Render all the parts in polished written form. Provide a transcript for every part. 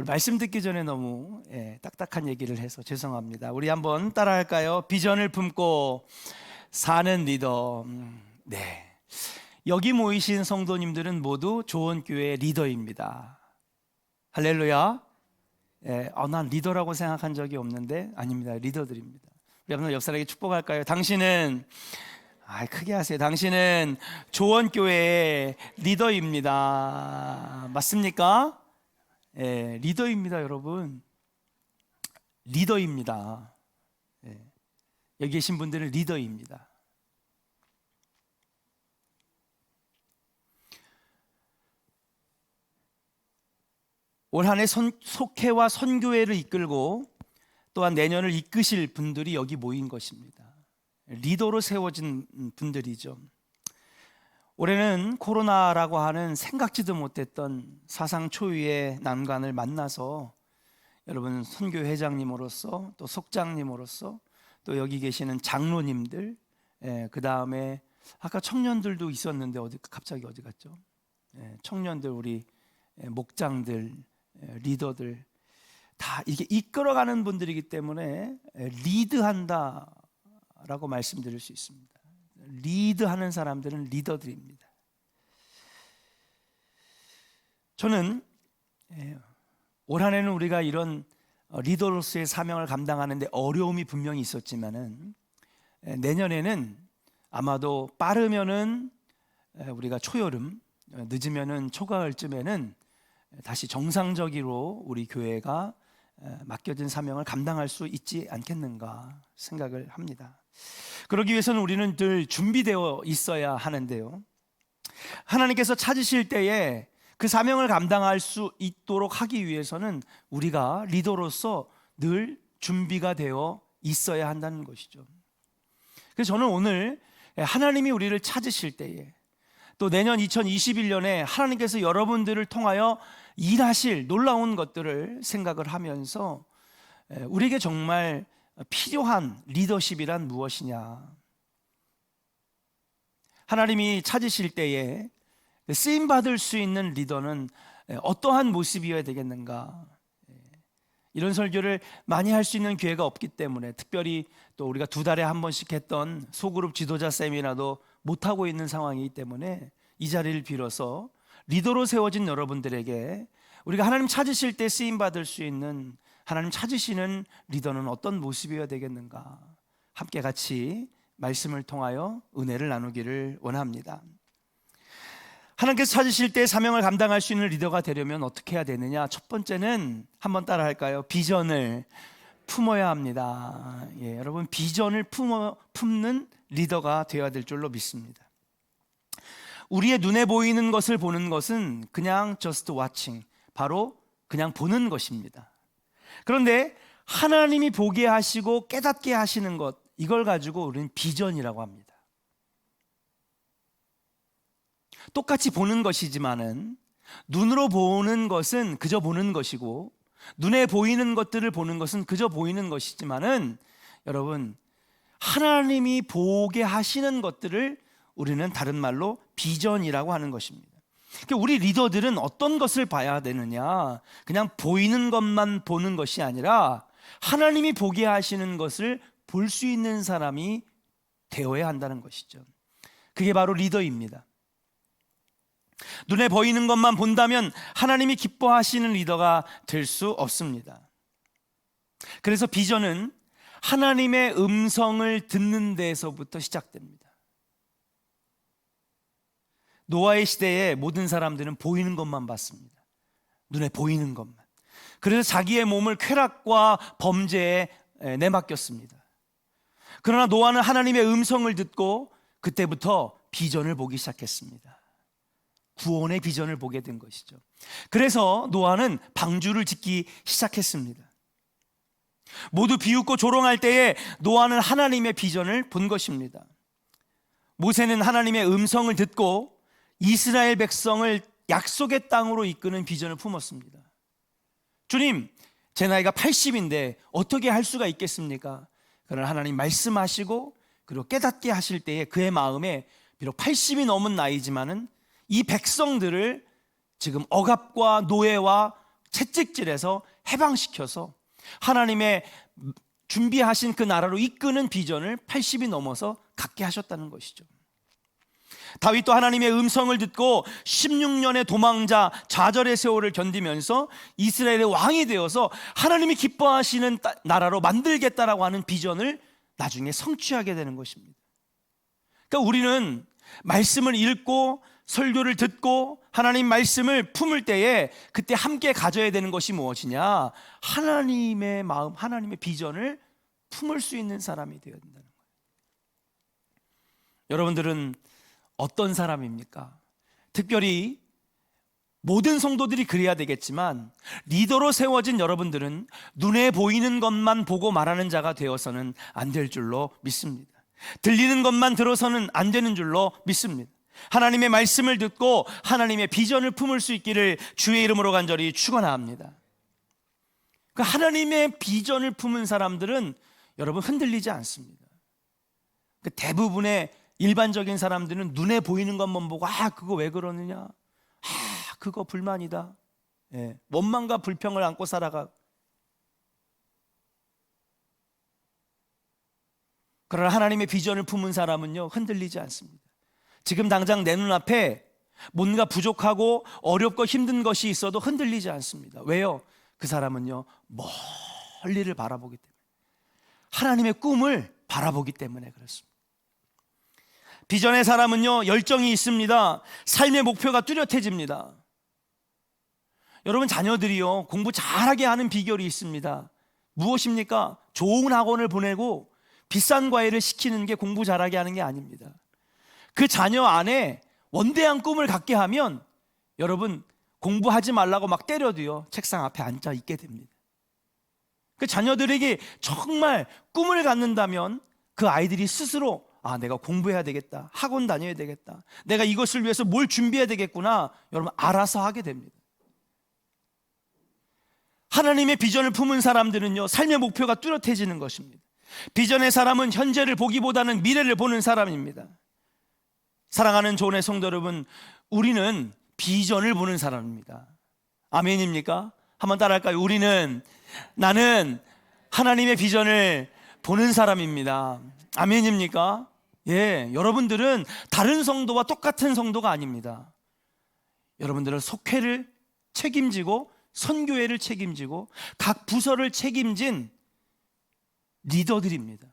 우리 말씀 듣기 전에 너무 딱딱한 얘기를 해서 죄송합니다. 우리 한번 따라할까요? 비전을 품고 사는 리더. 네. 여기 모이신 성도님들은 모두 조언교회의 리더입니다. 할렐루야. 난 리더라고 생각한 적이 없는데 아닙니다. 리더들입니다. 우리 한번 옆 사람에게 축복할까요? 당신은 크게 하세요. 당신은 조언교회의 리더입니다. 맞습니까? 리더입니다, 여러분. 리더입니다. 여기 계신 분들은 리더입니다. 올 한 해 속회와 선교회를 이끌고 또한 내년을 이끄실 분들이 여기 모인 것입니다. 리더로 세워진 분들이죠. 올해는 코로나라고 하는 생각지도 못했던 사상 초유의 난관을 만나서 여러분 선교회장님으로서 또 속장님으로서 또 여기 계시는 장로님들, 그 다음에 아까 청년들도 있었는데 갑자기 어디 갔죠? 청년들, 우리 목장들, 리더들 다 이게 이끌어가는 분들이기 때문에 리드한다라고 말씀드릴 수 있습니다. 리드하는 사람들은 리더들입니다. 저는 올 한 해는 우리가 이런 리더로서의 사명을 감당하는데 어려움이 분명히 있었지만은 내년에는 아마도 빠르면은 우리가 초여름, 늦으면은 초가을쯤에는 다시 정상적으로 우리 교회가 맡겨진 사명을 감당할 수 있지 않겠는가 생각을 합니다. 그러기 위해서는 우리는 늘 준비되어 있어야 하는데요, 하나님께서 찾으실 때에 그 사명을 감당할 수 있도록 하기 위해서는 우리가 리더로서 늘 준비가 되어 있어야 한다는 것이죠. 그래서 저는 오늘 하나님이 우리를 찾으실 때에 또 내년 2021년에 하나님께서 여러분들을 통하여 일하실 놀라운 것들을 생각을 하면서 우리에게 정말 필요한 리더십이란 무엇이냐, 하나님이 찾으실 때에 쓰임받을 수 있는 리더는 어떠한 모습이어야 되겠는가, 이런 설교를 많이 할 수 있는 기회가 없기 때문에 특별히 또 우리가 2달에 한 번씩 했던 소그룹 지도자 세미나도 못하고 있는 상황이기 때문에 이 자리를 빌어서 리더로 세워진 여러분들에게 우리가 하나님 찾으실 때 쓰임받을 수 있는, 하나님 찾으시는 리더는 어떤 모습이어야 되겠는가, 함께 같이 말씀을 통하여 은혜를 나누기를 원합니다. 하나님께서 찾으실 때 사명을 감당할 수 있는 리더가 되려면 어떻게 해야 되느냐? 첫 번째는 한번 따라 할까요? 비전을 품어야 합니다. 여러분, 비전을 품는 리더가 되어야 될 줄로 믿습니다. 우리의 눈에 보이는 것을 보는 것은 그냥 just watching, 바로 그냥 보는 것입니다. 그런데 하나님이 보게 하시고 깨닫게 하시는 것, 이걸 가지고 우리는 비전이라고 합니다. 똑같이 보는 것이지만은 눈으로 보는 것은 그저 보는 것이고 눈에 보이는 것들을 보는 것은 그저 보이는 것이지만은 여러분, 하나님이 보게 하시는 것들을 우리는 다른 말로 비전이라고 하는 것입니다. 그러니까 우리 리더들은 어떤 것을 봐야 되느냐, 그냥 보이는 것만 보는 것이 아니라 하나님이 보게 하시는 것을 볼 수 있는 사람이 되어야 한다는 것이죠. 그게 바로 리더입니다. 눈에 보이는 것만 본다면 하나님이 기뻐하시는 리더가 될 수 없습니다. 그래서 비전은 하나님의 음성을 듣는 데에서부터 시작됩니다. 노아의 시대에 모든 사람들은 보이는 것만 봤습니다. 눈에 보이는 것만. 그래서 자기의 몸을 쾌락과 범죄에 내맡겼습니다. 그러나 노아는 하나님의 음성을 듣고 그때부터 비전을 보기 시작했습니다. 구원의 비전을 보게 된 것이죠. 그래서 노아는 방주를 짓기 시작했습니다. 모두 비웃고 조롱할 때에 노아는 하나님의 비전을 본 것입니다. 모세는 하나님의 음성을 듣고 이스라엘 백성을 약속의 땅으로 이끄는 비전을 품었습니다. 주님, 제 나이가 80인데 어떻게 할 수가 있겠습니까? 그러나 하나님 말씀하시고 그리고 깨닫게 하실 때에 그의 마음에 비록 80이 넘은 나이지만은 이 백성들을 지금 억압과 노예와 채찍질해서 해방시켜서 하나님의 준비하신 그 나라로 이끄는 비전을 80이 넘어서 갖게 하셨다는 것이죠. 다윗도 하나님의 음성을 듣고 16년의 도망자 좌절의 세월을 견디면서 이스라엘의 왕이 되어서 하나님이 기뻐하시는 나라로 만들겠다라고 하는 비전을 나중에 성취하게 되는 것입니다. 그러니까 우리는 말씀을 읽고 설교를 듣고 하나님 말씀을 품을 때에 그때 함께 가져야 되는 것이 무엇이냐? 하나님의 마음, 하나님의 비전을 품을 수 있는 사람이 되어야 된다는 거예요. 여러분들은 어떤 사람입니까? 특별히 모든 성도들이 그래야 되겠지만 리더로 세워진 여러분들은 눈에 보이는 것만 보고 말하는 자가 되어서는 안 될 줄로 믿습니다. 들리는 것만 들어서는 안 되는 줄로 믿습니다. 하나님의 말씀을 듣고 하나님의 비전을 품을 수 있기를 주의 이름으로 간절히 축원합니다. 그 하나님의 비전을 품은 사람들은 여러분 흔들리지 않습니다. 그 대부분의 일반적인 사람들은 눈에 보이는 것만 보고 그거 왜 그러느냐, 그거 불만이다, 원망과 불평을 안고 살아가. 그러나 하나님의 비전을 품은 사람은요 흔들리지 않습니다. 지금 당장 내 눈앞에 뭔가 부족하고 어렵고 힘든 것이 있어도 흔들리지 않습니다. 왜요? 그 사람은요 멀리를 바라보기 때문에, 하나님의 꿈을 바라보기 때문에 그렇습니다. 비전의 사람은요 열정이 있습니다. 삶의 목표가 뚜렷해집니다. 여러분 자녀들이요 공부 잘하게 하는 비결이 있습니다. 무엇입니까? 좋은 학원을 보내고 비싼 과외를 시키는 게 공부 잘하게 하는 게 아닙니다. 그 자녀 안에 원대한 꿈을 갖게 하면 여러분 공부하지 말라고 막 때려도요 책상 앞에 앉아 있게 됩니다. 그 자녀들에게 정말 꿈을 갖는다면 그 아이들이 스스로 내가 공부해야 되겠다, 학원 다녀야 되겠다, 내가 이것을 위해서 뭘 준비해야 되겠구나, 여러분 알아서 하게 됩니다. 하나님의 비전을 품은 사람들은요 삶의 목표가 뚜렷해지는 것입니다. 비전의 사람은 현재를 보기보다는 미래를 보는 사람입니다. 사랑하는 조은의 성도 여러분, 우리는 비전을 보는 사람입니다. 아멘입니까? 한번 따라할까요? 나는 하나님의 비전을 보는 사람입니다. 아멘입니까? 여러분들은 다른 성도와 똑같은 성도가 아닙니다. 여러분들은 속회를 책임지고 선교회를 책임지고 각 부서를 책임진 리더들입니다.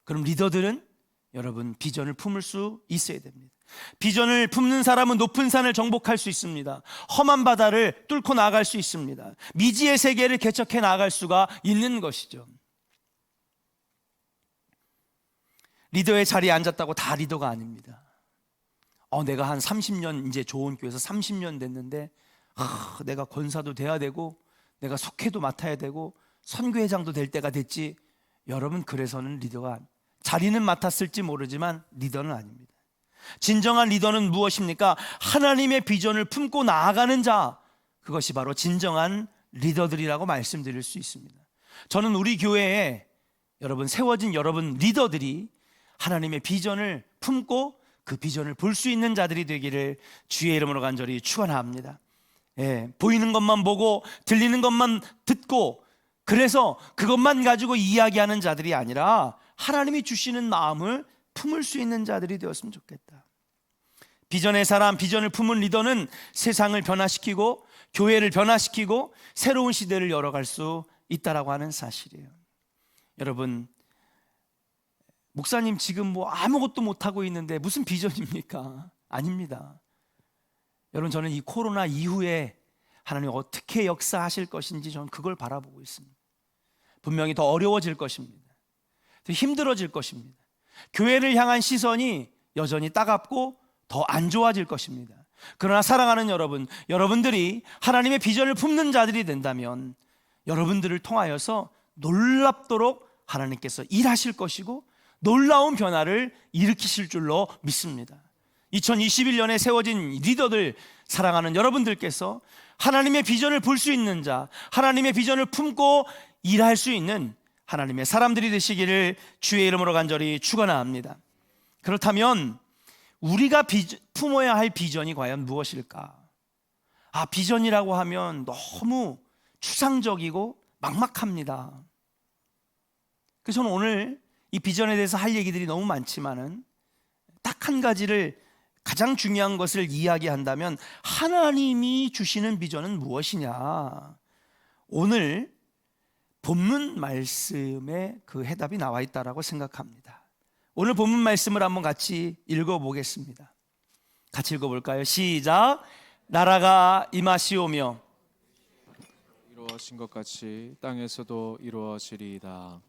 그럼 리더들은 여러분 비전을 품을 수 있어야 됩니다. 비전을 품는 사람은 높은 산을 정복할 수 있습니다. 험한 바다를 뚫고 나아갈 수 있습니다. 미지의 세계를 개척해 나아갈 수가 있는 것이죠. 리더의 자리에 앉았다고 다 리더가 아닙니다. 내가 한 30년 이제 좋은 교회에서 30년 됐는데 내가 권사도 돼야 되고 내가 속회도 맡아야 되고 선교회장도 될 때가 됐지. 여러분 그래서는 리더가, 자리는 맡았을지 모르지만 리더는 아닙니다. 진정한 리더는 무엇입니까? 하나님의 비전을 품고 나아가는 자, 그것이 바로 진정한 리더들이라고 말씀드릴 수 있습니다. 저는 우리 교회에 여러분 세워진 여러분 리더들이 하나님의 비전을 품고 그 비전을 볼 수 있는 자들이 되기를 주의 이름으로 간절히 축원합니다. 보이는 것만 보고 들리는 것만 듣고 그래서 그것만 가지고 이야기하는 자들이 아니라 하나님이 주시는 마음을 품을 수 있는 자들이 되었으면 좋겠다. 비전의 사람, 비전을 품은 리더는 세상을 변화시키고 교회를 변화시키고 새로운 시대를 열어갈 수 있다라고 하는 사실이에요. 여러분, 목사님 지금 아무것도 못하고 있는데 무슨 비전입니까? 아닙니다. 여러분, 저는 이 코로나 이후에 하나님 어떻게 역사하실 것인지 저는 그걸 바라보고 있습니다. 분명히 더 어려워질 것입니다. 더 힘들어질 것입니다. 교회를 향한 시선이 여전히 따갑고 더 안 좋아질 것입니다. 그러나 사랑하는 여러분, 여러분들이 하나님의 비전을 품는 자들이 된다면 여러분들을 통하여서 놀랍도록 하나님께서 일하실 것이고 놀라운 변화를 일으키실 줄로 믿습니다. 2021년에 세워진 리더들, 사랑하는 여러분들께서 하나님의 비전을 볼 수 있는 자, 하나님의 비전을 품고 일할 수 있는 하나님의 사람들이 되시기를 주의 이름으로 간절히 축원합니다. 그렇다면 우리가 품어야 할 비전이 과연 무엇일까? 비전이라고 하면 너무 추상적이고 막막합니다. 그래서 저는 오늘 이 비전에 대해서 할 얘기들이 너무 많지만은 딱 한 가지를, 가장 중요한 것을 이야기한다면 하나님이 주시는 비전은 무엇이냐, 오늘 본문 말씀에 그 해답이 나와 있다라고 생각합니다. 오늘 본문 말씀을 한번 같이 읽어보겠습니다. 같이 읽어볼까요? 시작. 나라가 임하시오며 이루어진 것 같이 땅에서도 이루어지리이다.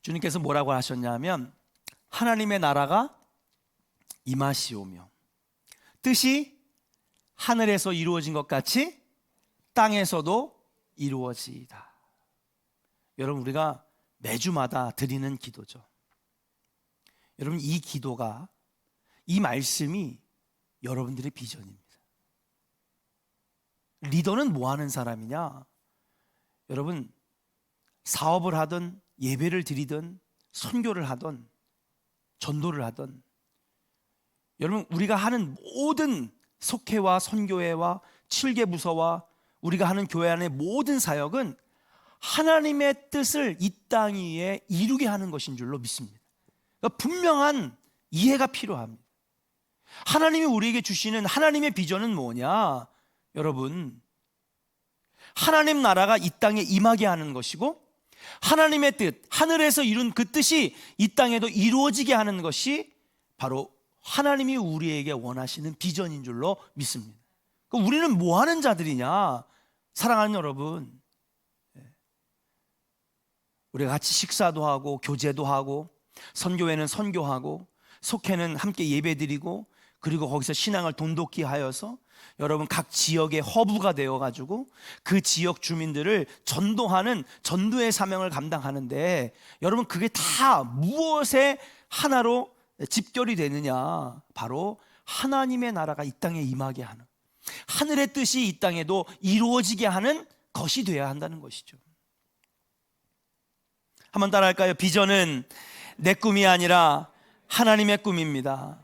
주님께서 뭐라고 하셨냐면 하나님의 나라가 임하시오며, 뜻이 하늘에서 이루어진 것 같이 땅에서도 이루어지이다. 여러분, 우리가 매주마다 드리는 기도죠. 여러분, 이 기도가, 이 말씀이 여러분들의 비전입니다. 리더는 뭐 하는 사람이냐? 여러분, 사업을 하든 예배를 드리든 선교를 하든 전도를 하든, 여러분, 우리가 하는 모든 속회와 선교회와 7개 부서와 우리가 하는 교회 안의 모든 사역은 하나님의 뜻을 이 땅 위에 이루게 하는 것인 줄로 믿습니다. 그러니까 분명한 이해가 필요합니다. 하나님이 우리에게 주시는 하나님의 비전은 뭐냐? 여러분, 하나님 나라가 이 땅에 임하게 하는 것이고, 하나님의 뜻, 하늘에서 이룬 그 뜻이 이 땅에도 이루어지게 하는 것이 바로 하나님이 우리에게 원하시는 비전인 줄로 믿습니다. 그러니까 우리는 뭐 하는 자들이냐? 사랑하는 여러분, 우리가 같이 식사도 하고 교제도 하고 선교회는 선교하고 속회는 함께 예배드리고, 그리고 거기서 신앙을 돈독히 하여서 여러분 각 지역의 허브가 되어가지고 그 지역 주민들을 전도하는 전도의 사명을 감당하는데, 여러분 그게 다 무엇의 하나로 집결이 되느냐? 바로 하나님의 나라가 이 땅에 임하게 하는, 하늘의 뜻이 이 땅에도 이루어지게 하는 것이 되어야 한다는 것이죠. 한번 따라할까요? 비전은 내 꿈이 아니라 하나님의 꿈입니다.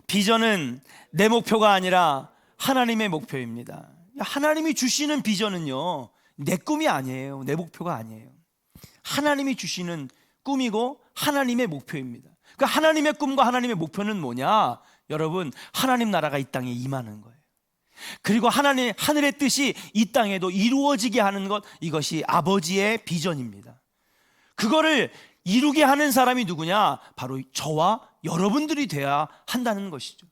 비전은 내 목표가 아니라 하나님의 목표입니다. 하나님이 주시는 비전은요, 내 꿈이 아니에요. 내 목표가 아니에요. 하나님이 주시는 꿈이고 하나님의 목표입니다. 그 하나님의 꿈과 하나님의 목표는 뭐냐? 여러분, 하나님 나라가 이 땅에 임하는 거예요. 그리고 하늘의 뜻이 이 땅에도 이루어지게 하는 것, 이것이 아버지의 비전입니다. 그거를 이루게 하는 사람이 누구냐? 바로 저와 여러분들이 돼야 한다는 것이죠.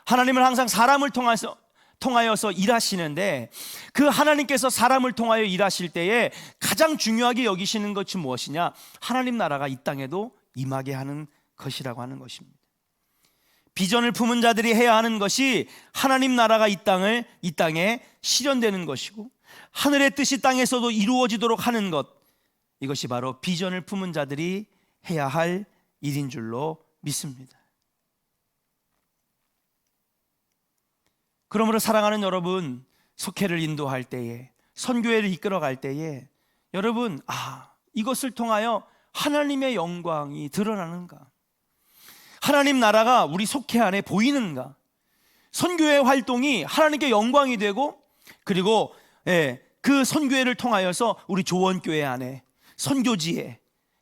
하나님은 항상 사람을 통하여서 일하시는데, 그 하나님께서 사람을 통하여 일하실 때에 가장 중요하게 여기시는 것이 무엇이냐? 하나님 나라가 이 땅에도 임하게 하는 것이라고 하는 것입니다. 비전을 품은 자들이 해야 하는 것이 하나님 나라가 이 땅에 실현되는 것이고, 하늘의 뜻이 땅에서도 이루어지도록 하는 것, 이것이 바로 비전을 품은 자들이 해야 할 일인 줄로 믿습니다. 그러므로 사랑하는 여러분, 속회를 인도할 때에, 선교회를 이끌어갈 때에 여러분, 이것을 통하여 하나님의 영광이 드러나는가? 하나님 나라가 우리 속회 안에 보이는가? 선교회 활동이 하나님께 영광이 되고, 그리고 그 선교회를 통하여서 우리 조원교회 안에, 선교지에,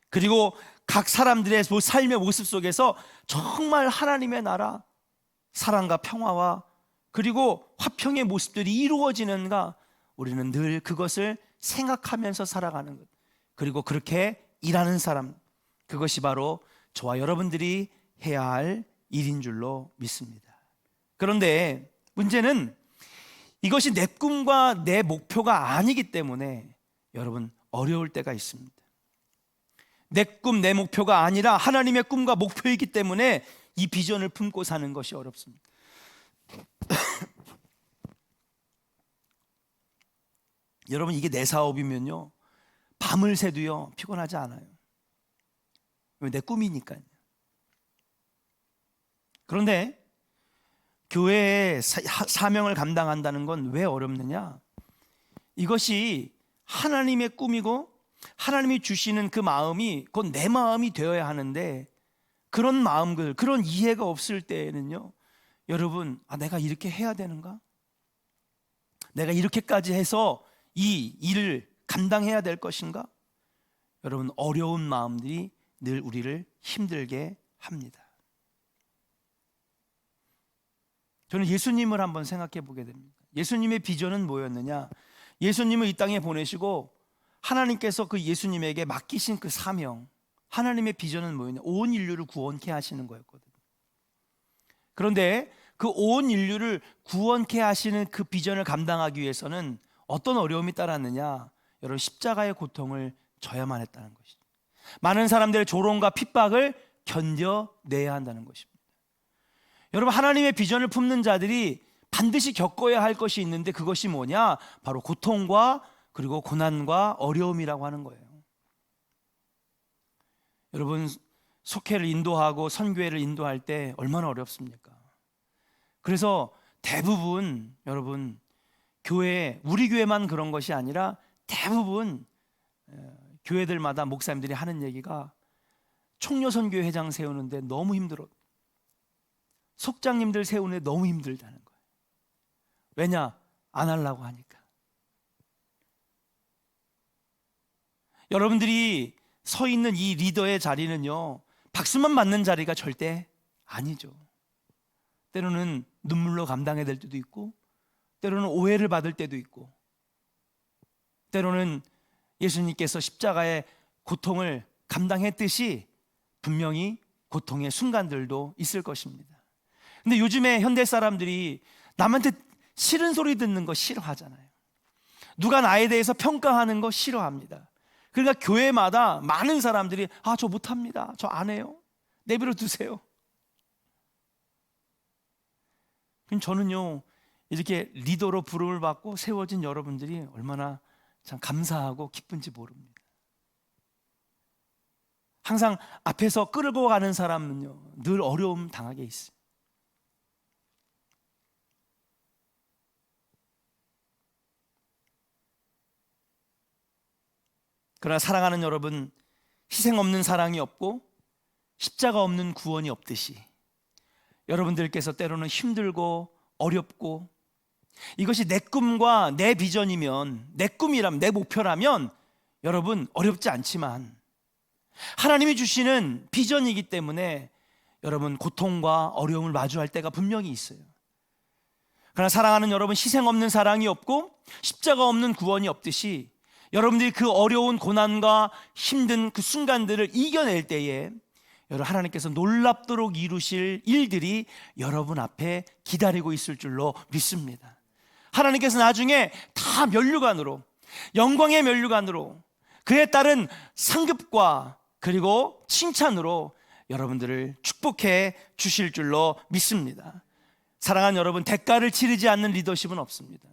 그리고 각 사람들의 삶의 모습 속에서 정말 하나님의 나라, 사랑과 평화와 그리고 화평의 모습들이 이루어지는가? 우리는 늘 그것을 생각하면서 살아가는 것, 그리고 그렇게 일하는 사람, 그것이 바로 저와 여러분들이 해야 할 일인 줄로 믿습니다. 그런데 문제는 이것이 내 꿈과 내 목표가 아니기 때문에 여러분 어려울 때가 있습니다. 내 꿈, 내 목표가 아니라 하나님의 꿈과 목표이기 때문에 이 비전을 품고 사는 것이 어렵습니다. 여러분, 이게 내 사업이면요, 밤을 새도요 피곤하지 않아요. 왜? 내 꿈이니까요. 그런데 교회의 사명을 감당한다는 건 왜 어렵느냐? 이것이 하나님의 꿈이고 하나님이 주시는 그 마음이 곧 내 마음이 되어야 하는데, 그런 마음들, 그런 이해가 없을 때에는요, 여러분, 내가 이렇게 해야 되는가? 내가 이렇게까지 해서 이 일을 감당해야 될 것인가? 여러분, 어려운 마음들이 늘 우리를 힘들게 합니다. 저는 예수님을 한번 생각해 보게 됩니다. 예수님의 비전은 뭐였느냐? 예수님을 이 땅에 보내시고 하나님께서 그 예수님에게 맡기신 그 사명, 하나님의 비전은 뭐였냐? 온 인류를 구원케 하시는 거였거든요. 그런데 그 온 인류를 구원케 하시는 그 비전을 감당하기 위해서는 어떤 어려움이 따랐느냐? 여러분, 십자가의 고통을 져야만 했다는 것이죠. 많은 사람들의 조롱과 핍박을 견뎌내야 한다는 것입니다. 여러분, 하나님의 비전을 품는 자들이 반드시 겪어야 할 것이 있는데 그것이 뭐냐? 바로 고통과 그리고 고난과 어려움이라고 하는 거예요. 여러분, 속회를 인도하고 선교회를 인도할 때 얼마나 어렵습니까? 그래서 대부분 여러분, 교회, 우리 교회만 그런 것이 아니라 대부분 교회들마다 목사님들이 하는 얘기가 총려선교회 회장 세우는데 너무 힘들어, 속장님들 세우는데 너무 힘들다는 거예요. 왜냐? 안 하려고 하니까. 여러분들이 서 있는 이 리더의 자리는요, 박수만 맞는 자리가 절대 아니죠. 때로는 눈물로 감당해야 될 때도 있고, 때로는 오해를 받을 때도 있고, 때로는 예수님께서 십자가의 고통을 감당했듯이 분명히 고통의 순간들도 있을 것입니다. 근데 요즘에 현대 사람들이 남한테 싫은 소리 듣는 거 싫어하잖아요. 누가 나에 대해서 평가하는 거 싫어합니다. 그러니까 교회마다 많은 사람들이 저 못합니다, 저 안 해요, 내버려 두세요. 그럼 저는요, 이렇게 리더로 부름을 받고 세워진 여러분들이 얼마나 참 감사하고 기쁜지 모릅니다. 항상 앞에서 끌고 가는 사람은요, 늘 어려움 당하게 있어요. 그러나 사랑하는 여러분, 희생 없는 사랑이 없고 십자가 없는 구원이 없듯이 여러분들께서 때로는 힘들고 어렵고, 이것이 내 꿈과 내 비전이면, 내 꿈이라면, 내 목표라면 여러분 어렵지 않지만 하나님이 주시는 비전이기 때문에 여러분 고통과 어려움을 마주할 때가 분명히 있어요. 그러나 사랑하는 여러분, 희생 없는 사랑이 없고 십자가 없는 구원이 없듯이 여러분들이 그 어려운 고난과 힘든 그 순간들을 이겨낼 때에 여러분, 하나님께서 놀랍도록 이루실 일들이 여러분 앞에 기다리고 있을 줄로 믿습니다. 하나님께서 나중에 다 면류관으로, 영광의 면류관으로, 그에 따른 상급과 그리고 칭찬으로 여러분들을 축복해 주실 줄로 믿습니다. 사랑하는 여러분, 대가를 치르지 않는 리더십은 없습니다.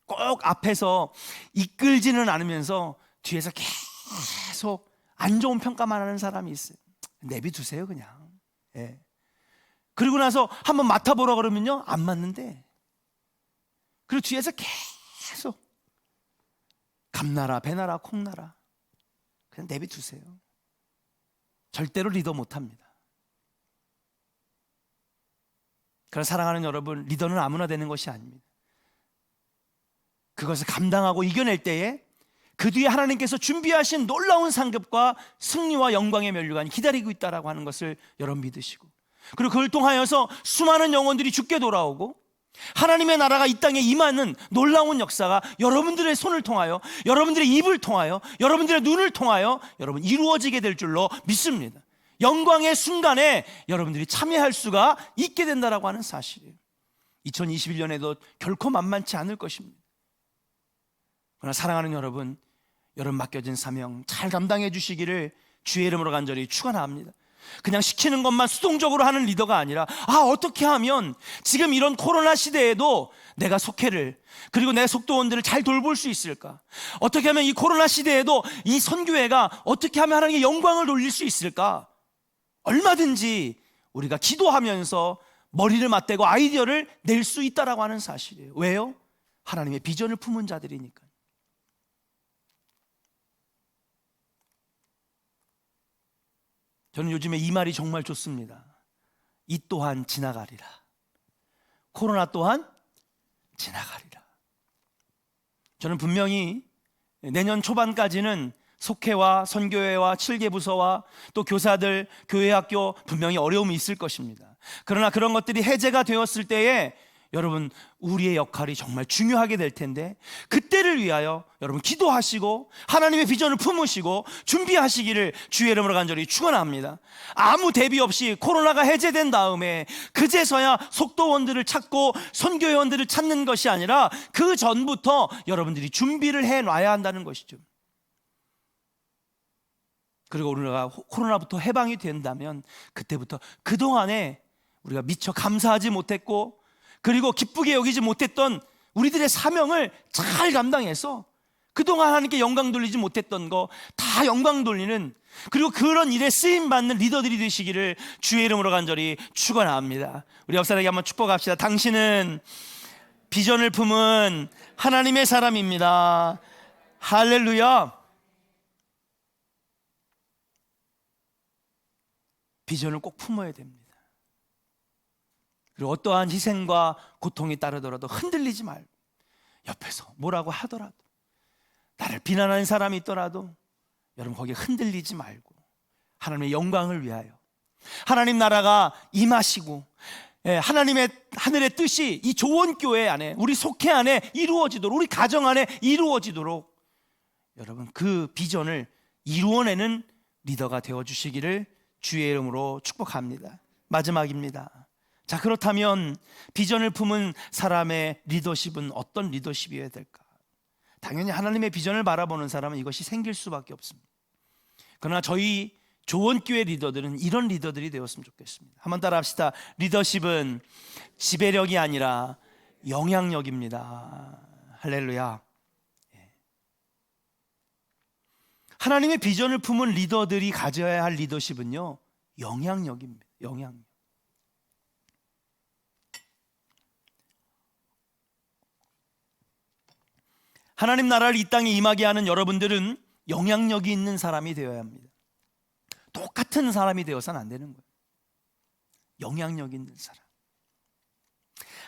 꼭 앞에서 이끌지는 않으면서 뒤에서 계속 안 좋은 평가만 하는 사람이 있어요. 내비두세요 그냥. 예. 그리고 나서 한번 맡아보라 그러면요, 안 맞는데, 그리고 뒤에서 계속 감나라 배나라 콩나라, 그냥 내비두세요. 절대로 리더 못합니다. 그러나 사랑하는 여러분, 리더는 아무나 되는 것이 아닙니다. 그것을 감당하고 이겨낼 때에 그 뒤에 하나님께서 준비하신 놀라운 상급과 승리와 영광의 면류관이 기다리고 있다라고 하는 것을 여러분 믿으시고, 그리고 그걸 통하여서 수많은 영혼들이 죽게 돌아오고 하나님의 나라가 이 땅에 임하는 놀라운 역사가 여러분들의 손을 통하여, 여러분들의 입을 통하여, 여러분들의 눈을 통하여 여러분 이루어지게 될 줄로 믿습니다. 영광의 순간에 여러분들이 참여할 수가 있게 된다라고 하는 사실이에요. 2021년에도 결코 만만치 않을 것입니다. 그러나 사랑하는 여러분, 여러분 맡겨진 사명 잘 감당해 주시기를 주의 이름으로 간절히 축원합니다. 그냥 시키는 것만 수동적으로 하는 리더가 아니라, 어떻게 하면 지금 이런 코로나 시대에도 내가 속회를, 그리고 내 속도원들을 잘 돌볼 수 있을까? 어떻게 하면 이 코로나 시대에도 이 선교회가 어떻게 하면 하나님께 영광을 돌릴 수 있을까? 얼마든지 우리가 기도하면서 머리를 맞대고 아이디어를 낼 수 있다라고 하는 사실이에요. 왜요? 하나님의 비전을 품은 자들이니까. 저는 요즘에 이 말이 정말 좋습니다. 이 또한 지나가리라. 코로나 또한 지나가리라. 저는 분명히 내년 초반까지는 속회와 선교회와 7개 부서와 또 교사들, 교회학교 분명히 어려움이 있을 것입니다. 그러나 그런 것들이 해제가 되었을 때에 여러분, 우리의 역할이 정말 중요하게 될 텐데, 그때를 위하여 여러분 기도하시고 하나님의 비전을 품으시고 준비하시기를 주의 이름으로 간절히 축원합니다. 아무 대비 없이 코로나가 해제된 다음에 그제서야 속도원들을 찾고 선교회원들을 찾는 것이 아니라 그 전부터 여러분들이 준비를 해놔야 한다는 것이죠. 그리고 우리가 코로나부터 해방이 된다면 그때부터 그동안에 우리가 미처 감사하지 못했고 그리고 기쁘게 여기지 못했던 우리들의 사명을 잘 감당해서 그동안 하나님께 영광 돌리지 못했던 거 다 영광 돌리는, 그리고 그런 일에 쓰임받는 리더들이 되시기를 주의 이름으로 간절히 축원합니다. 우리 옆 사람에게 한번 축복합시다. 당신은 비전을 품은 하나님의 사람입니다. 할렐루야. 비전을 꼭 품어야 됩니다. 그리고 어떠한 희생과 고통이 따르더라도 흔들리지 말고, 옆에서 뭐라고 하더라도, 나를 비난하는 사람이 있더라도 여러분 거기에 흔들리지 말고 하나님의 영광을 위하여 하나님 나라가 임하시고 하나님의 하늘의 뜻이 이 조원교회 안에, 우리 속회 안에 이루어지도록, 우리 가정 안에 이루어지도록 여러분 그 비전을 이루어내는 리더가 되어주시기를 주의 이름으로 축복합니다. 마지막입니다. 자, 그렇다면 비전을 품은 사람의 리더십은 어떤 리더십이어야 될까? 당연히 하나님의 비전을 바라보는 사람은 이것이 생길 수밖에 없습니다. 그러나 저희 조원교회 리더들은 이런 리더들이 되었으면 좋겠습니다. 한번 따라 합시다. 리더십은 지배력이 아니라 영향력입니다. 할렐루야. 하나님의 비전을 품은 리더들이 가져야 할 리더십은요, 영향력입니다. 영향력. 하나님 나라를 이 땅에 임하게 하는 여러분들은 영향력이 있는 사람이 되어야 합니다. 똑같은 사람이 되어서는 안 되는 거예요. 영향력 있는 사람.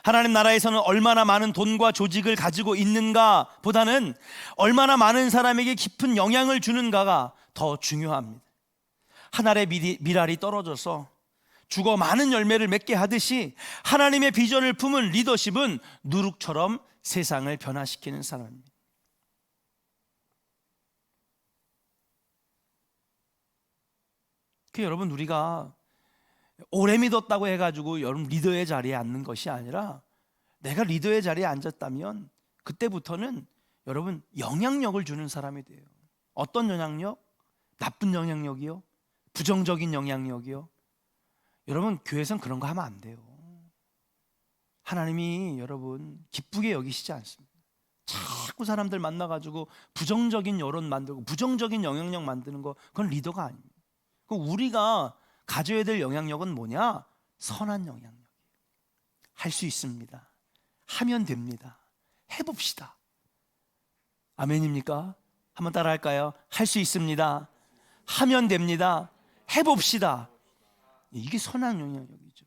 하나님 나라에서는 얼마나 많은 돈과 조직을 가지고 있는가 보다는 얼마나 많은 사람에게 깊은 영향을 주는가가 더 중요합니다. 한 알의 밀알이 떨어져서 죽어 많은 열매를 맺게 하듯이 하나님의 비전을 품은 리더십은 누룩처럼 세상을 변화시키는 사람입니다. 여러분, 우리가 오래 믿었다고 해가지고 여러분 리더의 자리에 앉는 것이 아니라, 내가 리더의 자리에 앉았다면 그때부터는 여러분 영향력을 주는 사람이 돼요. 어떤 영향력? 나쁜 영향력이요? 부정적인 영향력이요? 여러분, 교회에서는 그런 거 하면 안 돼요. 하나님이 여러분 기쁘게 여기시지 않습니다. 자꾸 사람들 만나가지고 부정적인 여론 만들고 부정적인 영향력 만드는 거, 그건 리더가 아닙니다. 우리가 가져야 될 영향력은 뭐냐? 선한 영향력. 할 수 있습니다. 하면 됩니다. 해봅시다. 아멘입니까? 한번 따라 할까요? 할 수 있습니다. 하면 됩니다. 해봅시다. 이게 선한 영향력이죠.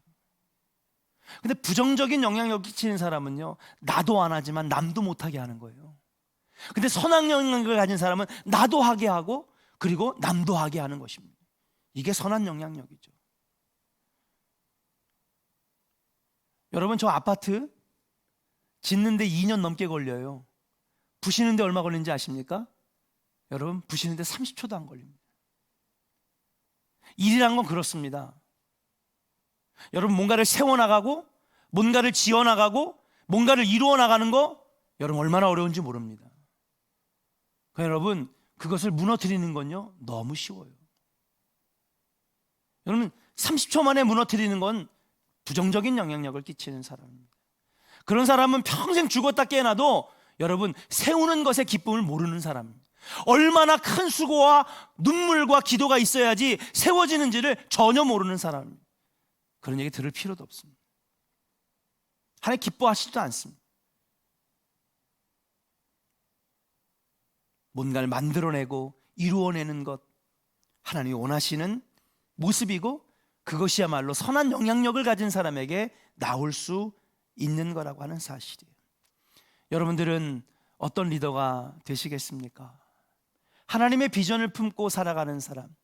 근데 부정적인 영향력 끼치는 사람은요, 나도 안 하지만 남도 못하게 하는 거예요. 근데 선한 영향력을 가진 사람은 나도 하게 하고 그리고 남도 하게 하는 것입니다. 이게 선한 영향력이죠. 여러분, 저 아파트 짓는데 2년 넘게 걸려요. 부시는데 얼마 걸리는지 아십니까? 여러분, 부시는데 30초도 안 걸립니다. 일이란 건 그렇습니다. 여러분, 뭔가를 세워나가고 뭔가를 지어나가고 뭔가를 이루어나가는 거 여러분 얼마나 어려운지 모릅니다. 그러니까 여러분, 그것을 무너뜨리는 건요 너무 쉬워요. 여러분, 30초 만에 무너뜨리는 건 부정적인 영향력을 끼치는 사람입니다. 그런 사람은 평생 죽었다 깨어나도 여러분 세우는 것의 기쁨을 모르는 사람입니다. 얼마나 큰 수고와 눈물과 기도가 있어야지 세워지는지를 전혀 모르는 사람입니다. 그런 얘기 들을 필요도 없습니다. 하나님 기뻐하시지도 않습니다. 뭔가를 만들어내고 이루어내는 것, 하나님이 원하시는 모습이고 그것이야말로 선한 영향력을 가진 사람에게 나올 수 있는 거라고 하는 사실이에요. 여러분들은 어떤 리더가 되시겠습니까? 하나님의 비전을 품고 살아가는 사람,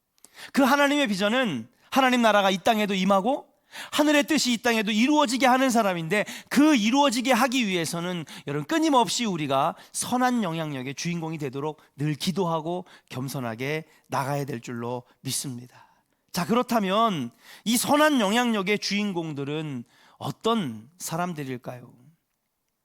그 하나님의 비전은 하나님 나라가 이 땅에도 임하고 하늘의 뜻이 이 땅에도 이루어지게 하는 사람인데, 그 이루어지게 하기 위해서는 여러분 끊임없이 우리가 선한 영향력의 주인공이 되도록 늘 기도하고 겸손하게 나가야 될 줄로 믿습니다. 자, 그렇다면 이 선한 영향력의 주인공들은 어떤 사람들일까요?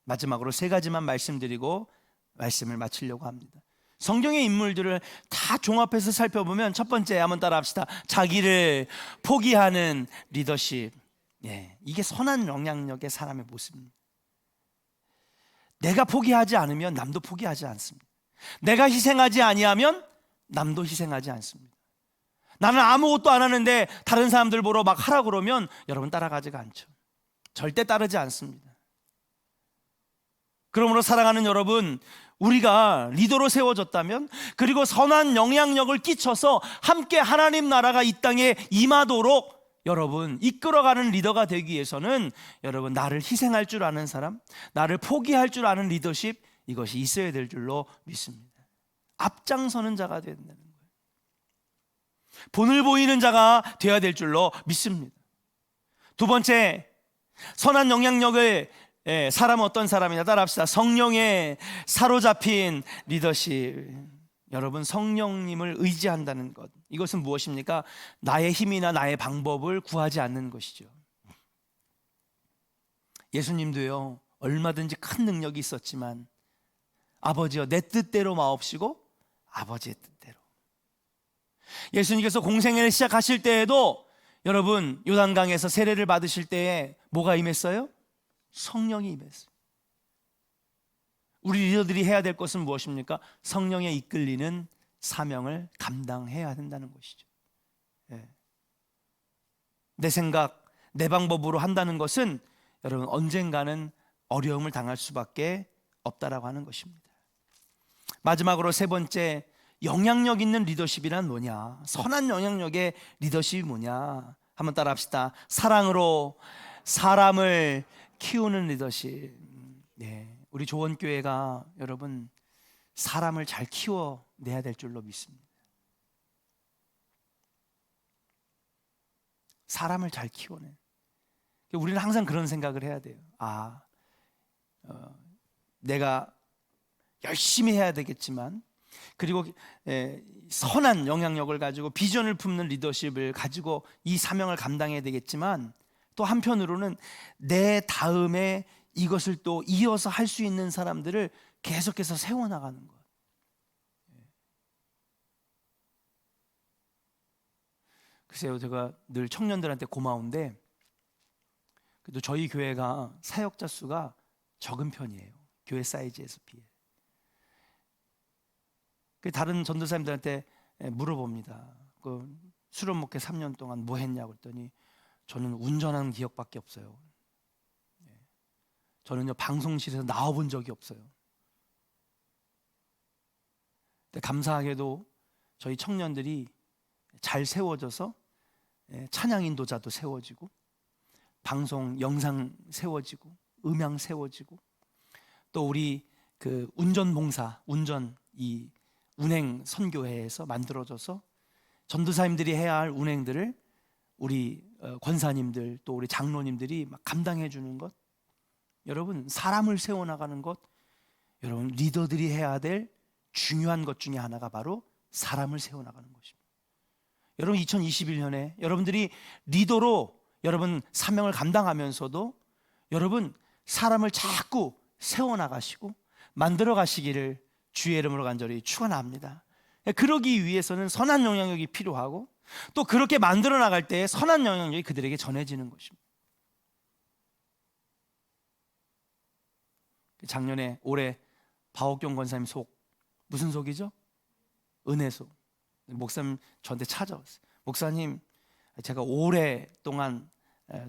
마지막으로 세 가지만 말씀드리고 말씀을 마치려고 합니다. 성경의 인물들을 다 종합해서 살펴보면 첫 번째, 한번 따라 합시다. 자기를 포기하는 리더십. 이게 선한 영향력의 사람의 모습입니다. 내가 포기하지 않으면 남도 포기하지 않습니다. 내가 희생하지 아니하면 남도 희생하지 않습니다. 나는 아무것도 안 하는데 다른 사람들 보러 막 하라 그러면 여러분 따라가지가 않죠. 절대 따르지 않습니다. 그러므로 사랑하는 여러분, 우리가 리더로 세워졌다면, 그리고 선한 영향력을 끼쳐서 함께 하나님 나라가 이 땅에 임하도록 여러분 이끌어가는 리더가 되기 위해서는 여러분 나를 희생할 줄 아는 사람, 나를 포기할 줄 아는 리더십, 이것이 있어야 될 줄로 믿습니다. 앞장서는 자가 되야 된다는 거예요. 본을 보이는 자가 되어야 될 줄로 믿습니다. 두 번째, 선한 영향력을 사람은 어떤 사람이냐, 따라합시다. 성령에 사로잡힌 리더십. 여러분, 성령님을 의지한다는 것, 이것은 무엇입니까? 나의 힘이나 나의 방법을 구하지 않는 것이죠. 예수님도요, 얼마든지 큰 능력이 있었지만 아버지여 내 뜻대로 마옵시고 아버지의 뜻대로. 예수님께서 공생애를 시작하실 때에도 여러분 요단강에서 세례를 받으실 때에 뭐가 임했어요? 성령이 임했어요. 우리 리더들이 해야 될 것은 무엇입니까? 성령에 이끌리는 사명을 감당해야 된다는 것이죠. 내 생각, 내 방법으로 한다는 것은 여러분 언젠가는 어려움을 당할 수밖에 없다라고 하는 것입니다. 마지막으로 세 번째, 영향력 있는 리더십이란 뭐냐? 선한 영향력의 리더십이 뭐냐? 한번 따라 합시다. 사랑으로 사람을 키우는 리더십. 우리 조원교회가 여러분 사람을 잘 키워내야 될 줄로 믿습니다. 사람을 잘 키워내. 우리는 항상 그런 생각을 해야 돼요. 내가 열심히 해야 되겠지만, 그리고 선한 영향력을 가지고 비전을 품는 리더십을 가지고 이 사명을 감당해야 되겠지만, 또 한편으로는 내 다음에 이것을 또 이어서 할 수 있는 사람들을 계속해서 세워나가는 것. 글쎄요, 제가 늘 청년들한테 고마운데 그래도 저희 교회가 사역자 수가 적은 편이에요. 교회 사이즈에서 비해. 다른 전도사님들한테 물어봅니다. 수련 목회 3년 동안 뭐 했냐고 했더니 저는 운전한 기억밖에 없어요. 저는요 방송실에서 나와본 적이 없어요. 근데 감사하게도 저희 청년들이 잘 세워져서 찬양 인도자도 세워지고, 방송 영상 세워지고, 음향 세워지고, 또 우리 그 운전 봉사, 이 운행 선교회에서 만들어져서 전도사님들이 해야 할 운행들을 우리 권사님들 또 우리 장로님들이 막 감당해 주는 것. 여러분, 사람을 세워나가는 것, 여러분 리더들이 해야 될 중요한 것 중에 하나가 바로 사람을 세워나가는 것입니다. 여러분 2021년에 여러분들이 리더로 여러분 사명을 감당하면서도 여러분 사람을 자꾸 세워나가시고 만들어 가시기를 주의 이름으로 간절히 축원합니다. 그러기 위해서는 선한 영향력이 필요하고, 또 그렇게 만들어 나갈 때 선한 영향력이 그들에게 전해지는 것입니다. 작년에 올해 바옥경 권사님 속, 무슨 속이죠? 은혜속. 목사님 저한테 찾아왔어요. 목사님, 제가 오랫동안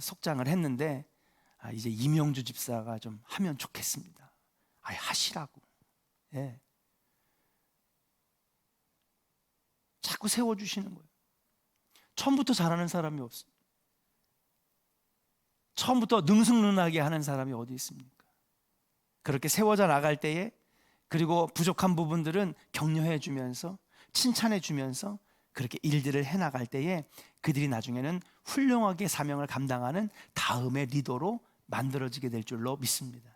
속장을 했는데 이제 이명주 집사가 좀 하면 좋겠습니다. 하시라고. 자꾸 세워주시는 거예요. 처음부터 잘하는 사람이 없습니다. 처음부터 능숙능하게 하는 사람이 어디 있습니까? 그렇게 세워져 나갈 때에, 그리고 부족한 부분들은 격려해 주면서, 칭찬해 주면서 그렇게 일들을 해나갈 때에 그들이 나중에는 훌륭하게 사명을 감당하는 다음의 리더로 만들어지게 될 줄로 믿습니다.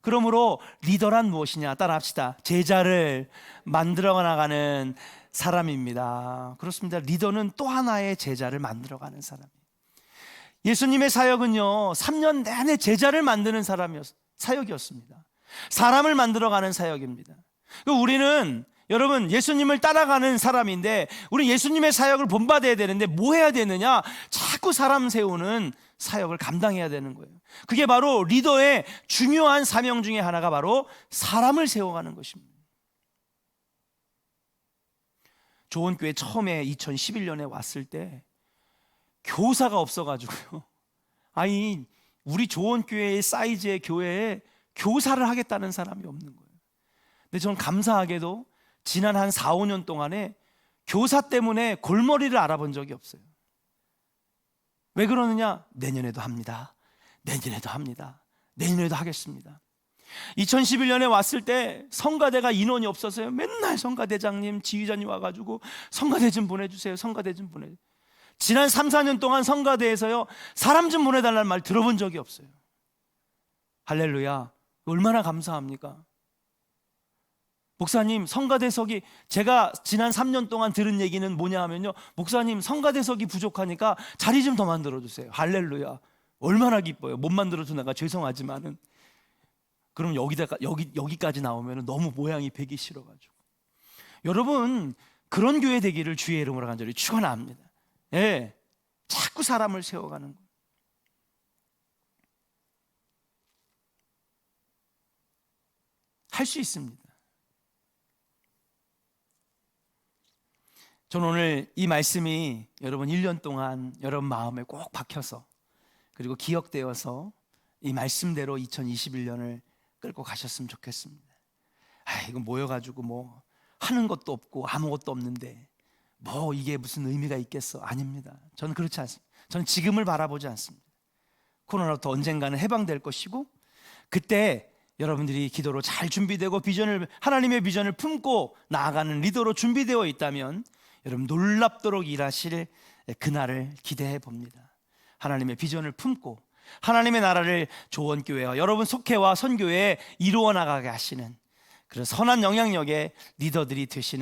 그러므로 리더란 무엇이냐? 따라합시다. 제자를 만들어 나가는 사람입니다. 그렇습니다. 리더는 또 하나의 제자를 만들어 가는 사람이에요. 예수님의 사역은요, 3년 내내 제자를 만드는 사역이었습니다. 사람을 만들어 가는 사역입니다. 우리는 여러분 예수님을 따라가는 사람인데, 우리 예수님의 사역을 본받아야 되는데 뭐 해야 되느냐? 자꾸 사람 세우는 사역을 감당해야 되는 거예요. 그게 바로 리더의 중요한 사명 중에 하나가 바로 사람을 세워가는 것입니다. 조원교회 처음에 2011년에 왔을 때 교사가 없어가지고요, 아니 우리 조원교회의 사이즈의 교회에 교사를 하겠다는 사람이 없는 거예요. 근데 저는 감사하게도 지난 한 4, 5년 동안에 교사 때문에 골머리를 알아본 적이 없어요. 왜 그러느냐? 내년에도 합니다. 내년에도 합니다. 내년에도 하겠습니다. 2011년에 왔을 때 성가대가 인원이 없어서요, 맨날 성가대장님, 지휘자님 와가지고 성가대 좀 보내주세요, 성가대 좀 보내주세요. 지난 3, 4년 동안 성가대에서요, 사람 좀 보내달라는 말 들어본 적이 없어요. 할렐루야. 얼마나 감사합니까? 목사님, 성가대석이, 제가 지난 3년 동안 들은 얘기는 뭐냐 하면요, 목사님 성가대석이 부족하니까 자리 좀 더 만들어주세요. 할렐루야. 얼마나 기뻐요. 못 만들어서 내가 죄송하지만은, 그럼 여기까지 나오면 너무 모양이 배기 싫어가지고. 여러분, 그런 교회 되기를 주의 이름으로 간절히 축원합니다. 예, 자꾸 사람을 세워가는 거예요. 할 수 있습니다. 저는 오늘 이 말씀이 여러분 1년 동안 여러분 마음에 꼭 박혀서, 그리고 기억되어서 이 말씀대로 2021년을 끌고 가셨으면 좋겠습니다. 이거 모여가지고 뭐 하는 것도 없고 아무것도 없는데 뭐 이게 무슨 의미가 있겠어? 아닙니다. 저는 그렇지 않습니다. 저는 지금을 바라보지 않습니다. 코로나로부터 언젠가는 해방될 것이고, 그때 여러분들이 기도로 잘 준비되고 하나님의 비전을 품고 나아가는 리더로 준비되어 있다면 여러분 놀랍도록 일하실 그날을 기대해 봅니다. 하나님의 비전을 품고 하나님의 나라를 조원교회와 여러분 속회와 선교회에 이루어 나가게 하시는 그런 선한 영향력의 리더들이 되시는